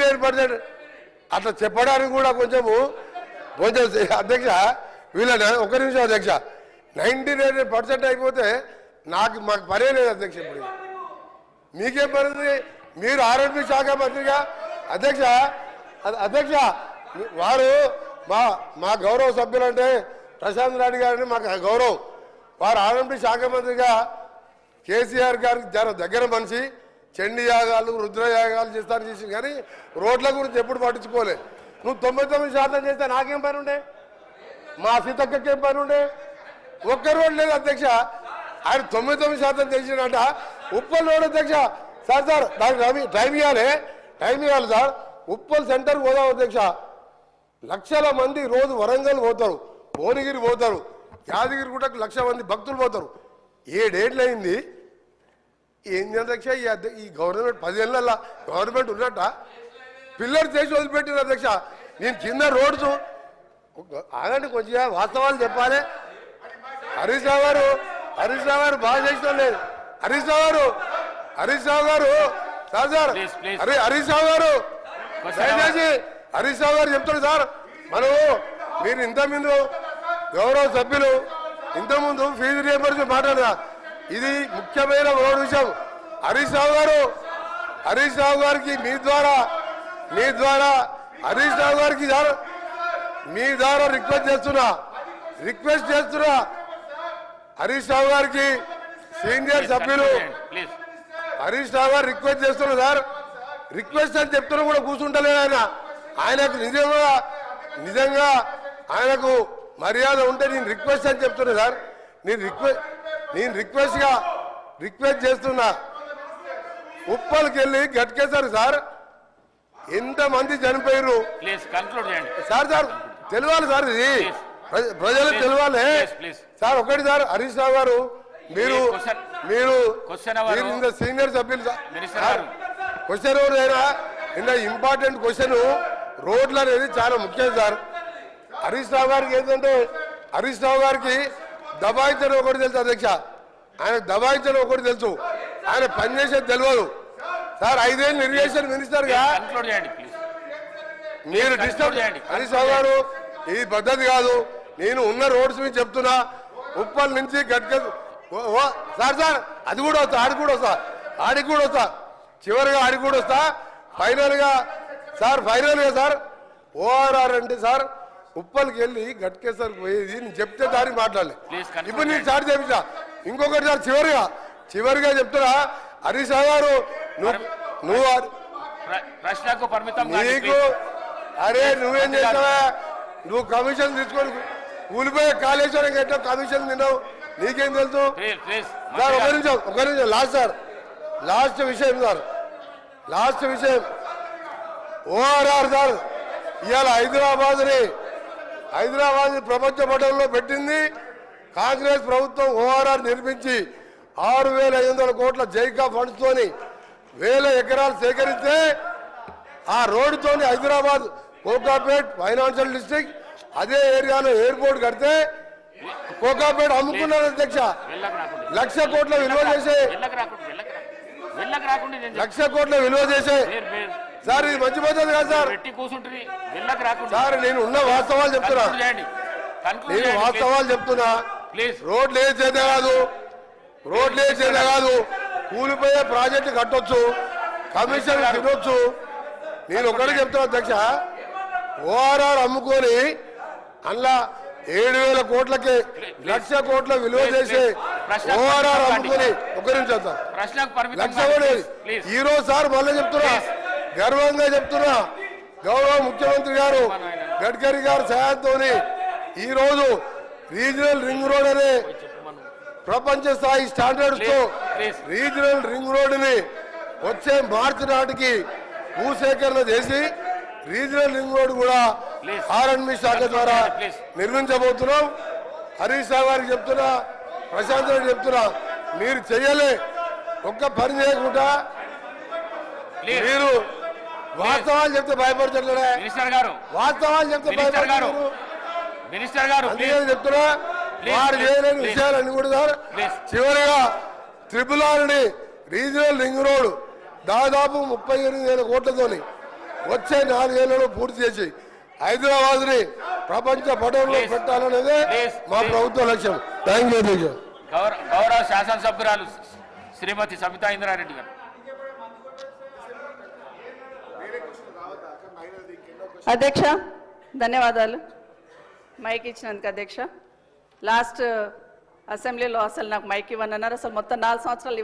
99% అట్లా చెప్పడానికి కూడా కొంచెం అధ్యక్ష వీళ్ళని ఒక నిమిషం అధ్యక్ష 99% అయిపోతే మాకు పనే లేదు అధ్యక్ష. ఇప్పుడు మీకేం పడింది? మీరు ఆర్ఎండ్బి శాఖ మంత్రిగా అధ్యక్ష వారు మా గౌరవ సభ్యులు అంటే ప్రశాంత్ రెడ్డి గారిని మాకు గౌరవం. వారు ఆర్ఎండ్బి శాఖ మంత్రిగా కేసీఆర్ గారికి దగ్గర మనిషి, చండీ యాగాలు రుద్రయాగాలు చేసి కానీ రోడ్ల గురించి ఎప్పుడు పట్టించుకోలే. నువ్వు 99% చేస్తే నాకేం పని ఉండే? మా సీతక్కకేం పని ఉండే? ఒక్క రోడ్ లేదు అధ్యక్ష. ఆయన 99% చేసినట్ట ఉప్పల్ రోడ్ అధ్యక్ష. సార్ దానికి టైం ఇవ్వాలి సార్. ఉప్పల్ సెంటర్ పోదాం అధ్యక్ష. లక్షల మంది రోజు వరంగల్ పోతారు, భువనగిరి పోతారు, యాదగిరి గుట్టకు 1,00,000 మంది భక్తులు పోతారు. 7 ఏళ్ళు అయింది. ఏంది అధ్యక్ష ఈ గవర్నమెంట్ 10 ఏళ్ళ గవర్నమెంట్ ఉన్నట్ట పిల్లలు చేసి వదిలిపెట్టిన అధ్యక్ష. నేను కింద రోడ్స్ ఆగండి, కొంచెం వాస్తవాలు చెప్పాలి. హరీష్ రావు గారు బాగా చేసిన లేదు. హరీష్ రావు గారు సార్ హరీష్ రావు గారు దయచేసి హరీష్ రావు గారు చెప్తారు సార్. మీరు ఇంతకుముందు గౌరవ సభ్యులు ఇంతకుముందు ఫీజు రియంబర్స్మెంట్ మాట్లాడదా? ఇది ముఖ్యమైన విషయం. హరీష్ రావు గారికి మీ ద్వారా హరీష్ రావు గారికి మీ ద్వారా రిక్వెస్ట్ చేస్తున్నా హరీష్ రావు గారికి సీనియర్ సభ్యులు హరీష్ రావు గారు రిక్వెస్ట్ చేస్తున్నారు సార్. రిక్వెస్ట్ అని చెప్తున్నా కూడా కూర్చుంటలేదు ఆయనకు నిజంగా ఆయనకు మర్యాద ఉంటే నేను రిక్వెస్ట్ అని చెప్తున్నా సార్. నేను రిక్వెస్ట్ చేస్తున్నా. ఉప్పల్కి వెళ్ళి గట్కేశారు సార్. ఎంతమంది చనిపోయారు సార్ తెలియాలి సార్. ఇది ప్రజలకు తెలియాలి సార్. ఒకటి సార్ హరీష్ రావు గారు మీరు సీనియర్ సభ్యులు సార్. క్వశ్చన్ ఎవరైనా ఇంత ఇంపార్టెంట్ క్వశ్చన్ రోడ్లు అనేది చాలా ముఖ్యం సార్. హరీష్ రావు గారికి ఏంటంటే హరీష్ రావు గారికి దబాయించడం ఒకటి తెలుసు అధ్యక్ష. ఆయన దబాయించడం ఒకటి తెలుసు, ఆయన పనిచేసేది తెలియదు సార్. 5 ఏళ్ళు ఇరిగేషన్ మినిస్టర్ గా మీరు డిస్టర్బ్ హరీష్ రావు గారు. ఇది పద్ధతి కాదు. నేను ఉన్న రోడ్స్ మీద చెప్తున్నా. ఉప్పల్ నుంచి సార్ అది కూడా వస్తా, ఆడికి కూడా వస్తా చివరిగా ఆడికి కూడా వస్తా. ఫైనల్ గా సార్ ఓఆర్ఆర్ అంటే సార్ ఉప్పల్కి వెళ్ళి గట్కేసరికి పోయేది నేను చెప్తే దానికి మాట్లాడలే. ఇప్పుడు నేను స్టార్ట్ చేయించా. ఇంకొకటి సార్ చివరిగా చెప్తున్నా. హరీష్ రావు గారు నువ్వు నీకు నువ్వేం చేస్తావా? నువ్వు కమిషన్ తీసుకొని కూలిపోయే కాళేశ్వరం ఎట్లా కమిషన్ తిన్నావు నీకేం తెలుసు సార్? ఒక నిమిషం లాస్ట్ విషయం సార్. ఓఆర్ఆర్ సార్ ఇవాళ హైదరాబాద్ ప్రపంచ పటంలో పెట్టింది కాంగ్రెస్ ప్రభుత్వం. ఓఆర్ఆర్ నిర్మించి 6,500 కోట్ల జైకా ఫండ్స్ తోని 1000 ఎకరాలు సేకరిస్తే ఆ రోడ్డుతో హైదరాబాద్ కోకాపేట్ ఫైనాన్షియల్ డిస్ట్రిక్ట్ అదే ఏరియాలో ఎయిర్పోర్ట్ కడితే కోకాపేట్ అమ్ముకున్నారు అధ్యక్ష. 1,00,000 కోట్ల విలువ చేసే 1,00,000 కోట్ల విలువ చేసే సార్. ఇది మంచి పద్ధతి కాదు సార్. నేను ఉన్న వాస్తవాలు చెప్తున్నా. రోడ్లు ఏ చేత కాదు, కూలిపోయే ప్రాజెక్టు కట్టొచ్చు, కమిషన్ తినొచ్చు. నేను ఒకటి చెప్తున్నా అధ్యక్ష. ఓఆర్ఆర్ అమ్ముకొని అందులో 7,000 కోట్లకి 1,00,000 కోట్ల విలువ చేసే ఓఆర్ఆర్ అమ్ముకొని ఒక నిమిషం సార్ 1,00,000 కోట్లు ఈరోజు సార్ మళ్ళీ చెప్తున్నా, గర్వంగా చెప్తున్నా. గౌరవ ముఖ్యమంత్రి గారు గడ్కరీ గారు సహాయంతో ఈరోజు రీజనల్ రింగ్ రోడ్ అనే ప్రపంచ స్థాయి స్టాండర్డ్స్ తో రీజనల్ రింగ్ రోడ్ ని వచ్చే మార్చి నాటికి భూసేకరణ చేసి రీజనల్ రింగ్ రోడ్ కూడా ఆర్ఎండ్బి శాఖ ద్వారా నిర్మించబోతున్నాం. హరీష్ రావు గారికి చెప్తున్నా, ప్రశాంత్ రెడ్డి చెప్తున్నా, మీరు చెయ్యలే ఒక్క పని చేయకుండా మీరు వాస్తవాలు చెప్తే భయపడతారు. వాస్తవాలు చెప్తే భయపడతారు. అందుకని చెప్తున్నా వారు చేయలేని విషయాలన్నీ కూడా సార్. చివరిగా RRR రీజనల్ రింగ్ రోడ్ దాదాపు 38,000 కోట్లతోని వచ్చే 4 ఏళ్లలో పూర్తి చేసి హైదరాబాద్ని ప్రపంచ పటంలో పెట్టాలనేదే మా ప్రభుత్వ లక్ష్యం. థ్యాంక్ యూ అధ్యక్ష. గౌరవ శాసనసభ్యురాలు శ్రీమతి సబితా ఇంద్రారెడ్డి గారు. అధ్యక్ష ధన్యవాదాలు మైక్ ఇచ్చినందుకు. అధ్యక్ష లాస్ట్ అసెంబ్లీలో అసలు నాకు మైక్ ఇవ్వనన్నారు. అసలు మొత్తం 4 సంవత్సరాలు